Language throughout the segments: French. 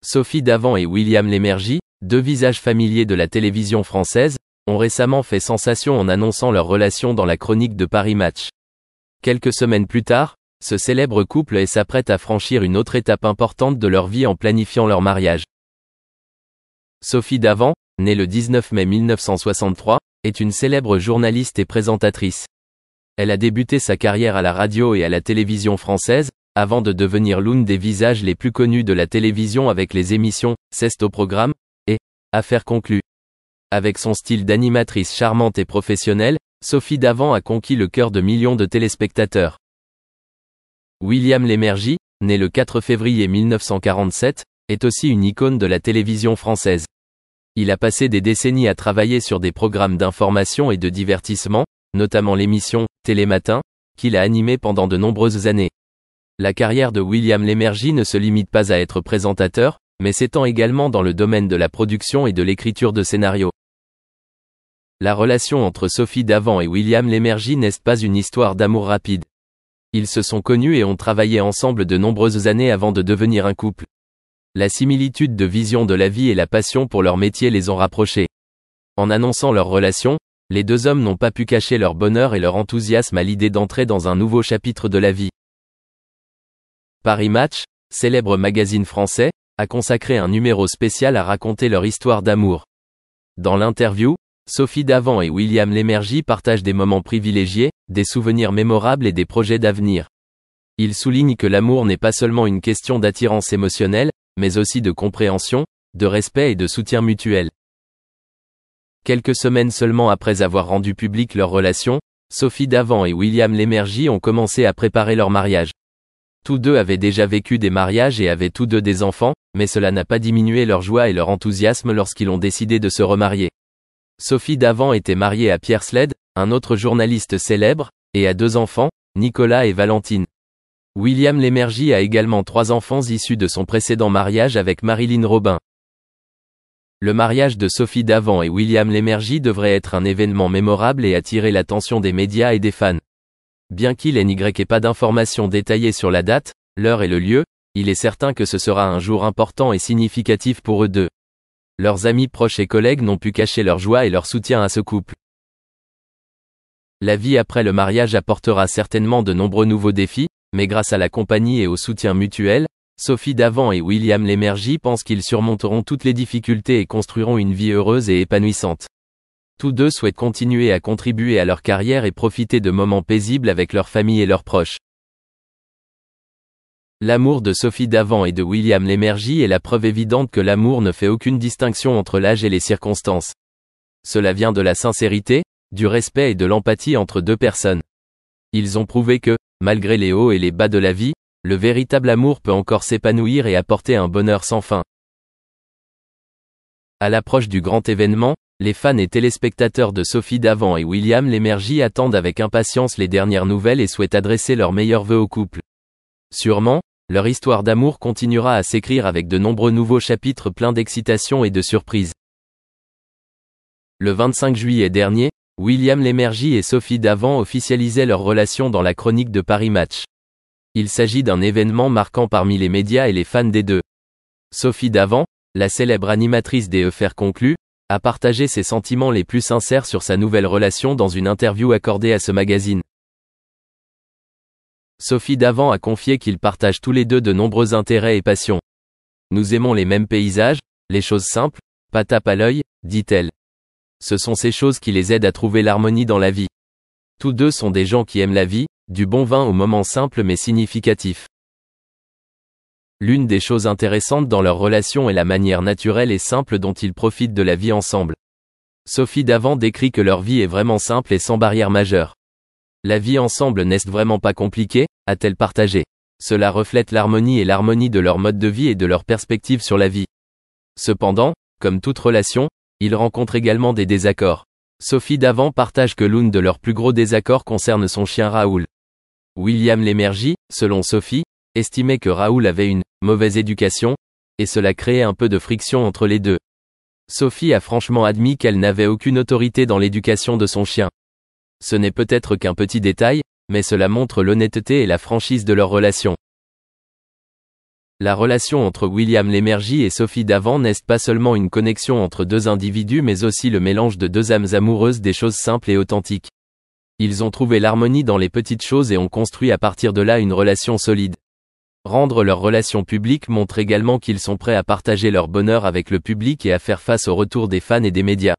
Sophie Davant et William Lémergie, deux visages familiers de la télévision française, ont récemment fait sensation en annonçant leur relation dans la chronique de Paris Match. Quelques semaines plus tard, ce célèbre couple s'apprête à franchir une autre étape importante de leur vie en planifiant leur mariage. Sophie Davant, née le 19 mai 1963, est une célèbre journaliste et présentatrice. Elle a débuté sa carrière à la radio et à la télévision française, avant de devenir l'une des visages les plus connus de la télévision avec les émissions « C'est au programme » et « Affaires conclues ». Avec son style d'animatrice charmante et professionnelle, Sophie Davant a conquis le cœur de millions de téléspectateurs. William Lémergie, né le 4 février 1947, est aussi une icône de la télévision française. Il a passé des décennies à travailler sur des programmes d'information et de divertissement, notamment l'émission « Télématin », qu'il a animée pendant de nombreuses années. La carrière de William Lémergie ne se limite pas à être présentateur, mais s'étend également dans le domaine de la production et de l'écriture de scénarios. La relation entre Sophie Davant et William Lémergie n'est pas une histoire d'amour rapide. Ils se sont connus et ont travaillé ensemble de nombreuses années avant de devenir un couple. La similitude de vision de la vie et la passion pour leur métier les ont rapprochés. En annonçant leur relation, les deux hommes n'ont pas pu cacher leur bonheur et leur enthousiasme à l'idée d'entrer dans un nouveau chapitre de la vie. Paris Match, célèbre magazine français, a consacré un numéro spécial à raconter leur histoire d'amour. Dans l'interview, Sophie Davant et William Lémergie partagent des moments privilégiés, des souvenirs mémorables et des projets d'avenir. Ils soulignent que l'amour n'est pas seulement une question d'attirance émotionnelle, mais aussi de compréhension, de respect et de soutien mutuel. Quelques semaines seulement après avoir rendu publique leur relation, Sophie Davant et William Lémergie ont commencé à préparer leur mariage. Tous deux avaient déjà vécu des mariages et avaient tous deux des enfants, mais cela n'a pas diminué leur joie et leur enthousiasme lorsqu'ils ont décidé de se remarier. Sophie Davant était mariée à Pierre Sled, un autre journaliste célèbre, et a deux enfants, Nicolas et Valentine. William Lémergie a également 3 enfants issus de son précédent mariage avec Marilyn Robin. Le mariage de Sophie Davant et William Lémergie devrait être un événement mémorable et attirer l'attention des médias et des fans. Bien qu'il n'y ait pas d'informations détaillées sur la date, l'heure et le lieu, il est certain que ce sera un jour important et significatif pour eux deux. Leurs amis proches et collègues n'ont pu cacher leur joie et leur soutien à ce couple. La vie après le mariage apportera certainement de nombreux nouveaux défis, mais grâce à la compagnie et au soutien mutuel, Sophie Davant et William Lémergie pensent qu'ils surmonteront toutes les difficultés et construiront une vie heureuse et épanouissante. Tous deux souhaitent continuer à contribuer à leur carrière et profiter de moments paisibles avec leur famille et leurs proches. L'amour de Sophie Davant et de William Lémergie est la preuve évidente que l'amour ne fait aucune distinction entre l'âge et les circonstances. Cela vient de la sincérité, du respect et de l'empathie entre deux personnes. Ils ont prouvé que, malgré les hauts et les bas de la vie, le véritable amour peut encore s'épanouir et apporter un bonheur sans fin. À l'approche du grand événement, les fans et téléspectateurs de Sophie Davant et William Lémergie attendent avec impatience les dernières nouvelles et souhaitent adresser leurs meilleurs vœux au couple. Sûrement, leur histoire d'amour continuera à s'écrire avec de nombreux nouveaux chapitres pleins d'excitation et de surprises. Le 25 juillet dernier, William Lémergie et Sophie Davant officialisaient leur relation dans la chronique de Paris Match. Il s'agit d'un événement marquant parmi les médias et les fans des deux. Sophie Davant, la célèbre animatrice des Affaires conclues, a partagé ses sentiments les plus sincères sur sa nouvelle relation dans une interview accordée à ce magazine. Sophie Davant a confié qu'ils partagent tous les deux de nombreux intérêts et passions. Nous aimons les mêmes paysages, les choses simples, pas tape à l'œil, dit-elle. Ce sont ces choses qui les aident à trouver l'harmonie dans la vie. Tous deux sont des gens qui aiment la vie, du bon vin aux moments simples mais significatifs. L'une des choses intéressantes dans leur relation est la manière naturelle et simple dont ils profitent de la vie ensemble. Sophie Davant décrit que leur vie est vraiment simple et sans barrière majeure. La vie ensemble n'est vraiment pas compliquée, a-t-elle partagé. Cela reflète l'harmonie de leur mode de vie et de leur perspective sur la vie. Cependant, comme toute relation, ils rencontrent également des désaccords. Sophie Davant partage que l'une de leurs plus gros désaccords concerne son chien Raoul. William Lémergie, selon Sophie, estimait que Raoul avait une mauvaise éducation, et cela créait un peu de friction entre les deux. Sophie a franchement admis qu'elle n'avait aucune autorité dans l'éducation de son chien. Ce n'est peut-être qu'un petit détail, mais cela montre l'honnêteté et la franchise de leur relation. La relation entre William Lémergie et Sophie Davant n'est pas seulement une connexion entre deux individus mais aussi le mélange de deux âmes amoureuses des choses simples et authentiques. Ils ont trouvé l'harmonie dans les petites choses et ont construit à partir de là une relation solide. Rendre leur relation publique montre également qu'ils sont prêts à partager leur bonheur avec le public et à faire face au retour des fans et des médias.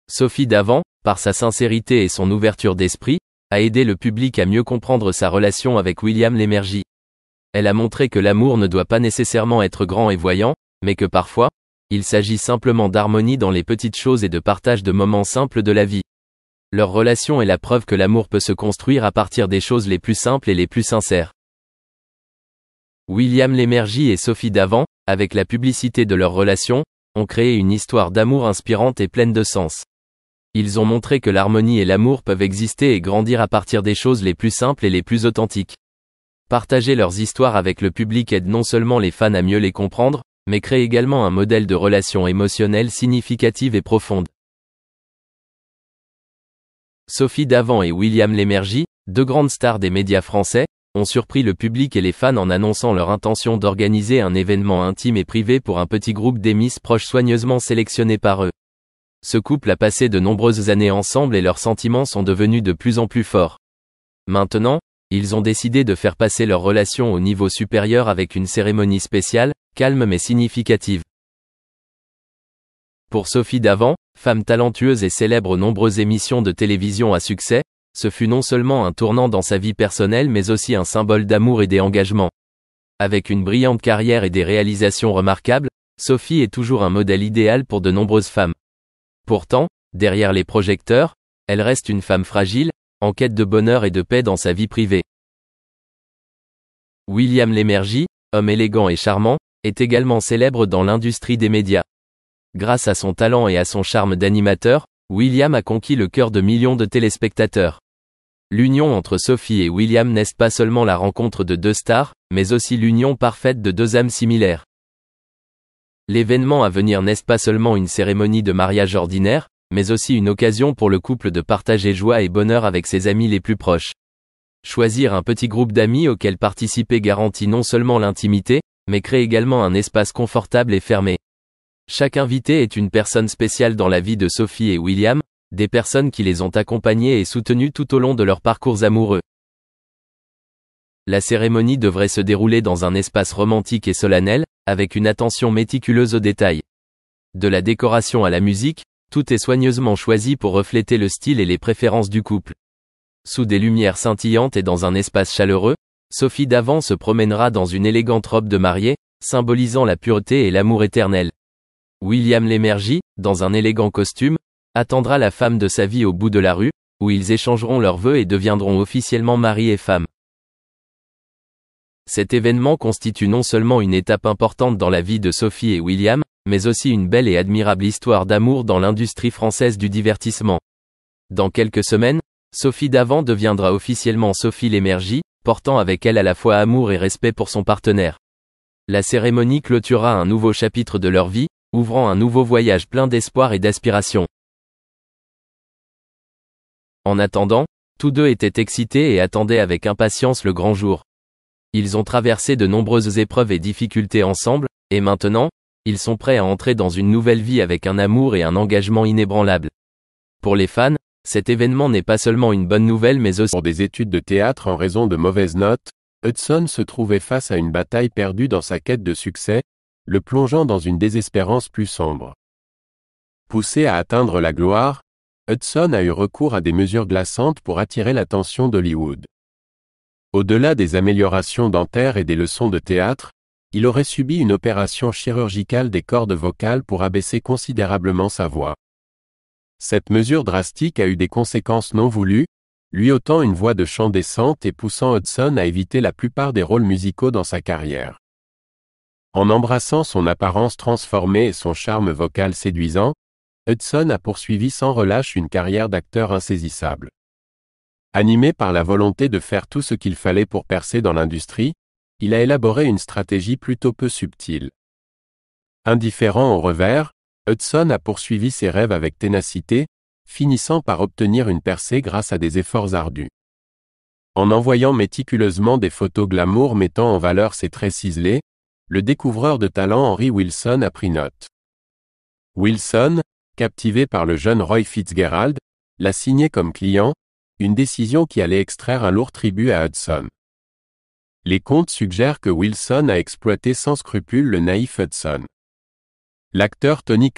Sophie Davant, par sa sincérité et son ouverture d'esprit, a aidé le public à mieux comprendre sa relation avec William Lémergie. Elle a montré que l'amour ne doit pas nécessairement être grand et voyant, mais que parfois, il s'agit simplement d'harmonie dans les petites choses et de partage de moments simples de la vie. Leur relation est la preuve que l'amour peut se construire à partir des choses les plus simples et les plus sincères. William Lémergie et Sophie Davant, avec la publicité de leur relation, ont créé une histoire d'amour inspirante et pleine de sens. Ils ont montré que l'harmonie et l'amour peuvent exister et grandir à partir des choses les plus simples et les plus authentiques. Partager leurs histoires avec le public aide non seulement les fans à mieux les comprendre, mais crée également un modèle de relation émotionnelle significative et profonde. Sophie Davant et William Lémergie, deux grandes stars des médias français, ont surpris le public et les fans en annonçant leur intention d'organiser un événement intime et privé pour un petit groupe d'émis proches soigneusement sélectionnés par eux. Ce couple a passé de nombreuses années ensemble et leurs sentiments sont devenus de plus en plus forts. Maintenant, ils ont décidé de faire passer leur relation au niveau supérieur avec une cérémonie spéciale, calme mais significative. Pour Sophie Davant, femme talentueuse et célèbre aux nombreuses émissions de télévision à succès, ce fut non seulement un tournant dans sa vie personnelle mais aussi un symbole d'amour et d'engagement. Avec une brillante carrière et des réalisations remarquables, Sophie est toujours un modèle idéal pour de nombreuses femmes. Pourtant, derrière les projecteurs, elle reste une femme fragile, en quête de bonheur et de paix dans sa vie privée. William Lémergie, homme élégant et charmant, est également célèbre dans l'industrie des médias. Grâce à son talent et à son charme d'animateur, William a conquis le cœur de millions de téléspectateurs. L'union entre Sophie et William n'est pas seulement la rencontre de deux stars, mais aussi l'union parfaite de deux âmes similaires. L'événement à venir n'est pas seulement une cérémonie de mariage ordinaire, mais aussi une occasion pour le couple de partager joie et bonheur avec ses amis les plus proches. Choisir un petit groupe d'amis auquel participer garantit non seulement l'intimité, mais crée également un espace confortable et fermé. Chaque invité est une personne spéciale dans la vie de Sophie et William, des personnes qui les ont accompagnés et soutenus tout au long de leurs parcours amoureux. La cérémonie devrait se dérouler dans un espace romantique et solennel, avec une attention méticuleuse aux détails. De la décoration à la musique, tout est soigneusement choisi pour refléter le style et les préférences du couple. Sous des lumières scintillantes et dans un espace chaleureux, Sophie Davant se promènera dans une élégante robe de mariée, symbolisant la pureté et l'amour éternel. William Lémergie, dans un élégant costume, attendra la femme de sa vie au bout de la rue, où ils échangeront leurs vœux et deviendront officiellement mari et femme. Cet événement constitue non seulement une étape importante dans la vie de Sophie et William, mais aussi une belle et admirable histoire d'amour dans l'industrie française du divertissement. Dans quelques semaines, Sophie Davant deviendra officiellement Sophie Lémergie, portant avec elle à la fois amour et respect pour son partenaire. La cérémonie clôturera un nouveau chapitre de leur vie, ouvrant un nouveau voyage plein d'espoir et d'aspiration. En attendant, tous deux étaient excités et attendaient avec impatience le grand jour. Ils ont traversé de nombreuses épreuves et difficultés ensemble, et maintenant, ils sont prêts à entrer dans une nouvelle vie avec un amour et un engagement inébranlable. Pour les fans, cet événement n'est pas seulement une bonne nouvelle mais aussi pour des études de théâtre en raison de mauvaises notes, Hudson se trouvait face à une bataille perdue dans sa quête de succès, le plongeant dans une désespérance plus sombre. Poussé à atteindre la gloire, Hudson a eu recours à des mesures glaçantes pour attirer l'attention d'Hollywood. Au-delà des améliorations dentaires et des leçons de théâtre, il aurait subi une opération chirurgicale des cordes vocales pour abaisser considérablement sa voix. Cette mesure drastique a eu des conséquences non voulues, lui ôtant une voix de chant décente et poussant Hudson à éviter la plupart des rôles musicaux dans sa carrière. En embrassant son apparence transformée et son charme vocal séduisant, Hudson a poursuivi sans relâche une carrière d'acteur insaisissable. Animé par la volonté de faire tout ce qu'il fallait pour percer dans l'industrie, il a élaboré une stratégie plutôt peu subtile. Indifférent au revers, Hudson a poursuivi ses rêves avec ténacité, finissant par obtenir une percée grâce à des efforts ardus. En envoyant méticuleusement des photos glamour mettant en valeur ses traits ciselés, le découvreur de talent Henry Wilson a pris note. Wilson, captivé par le jeune Roy Fitzgerald, l'a signé comme client, une décision qui allait extraire un lourd tribut à Hudson. Les contes suggèrent que Wilson a exploité sans scrupule le naïf Hudson. L'acteur Tony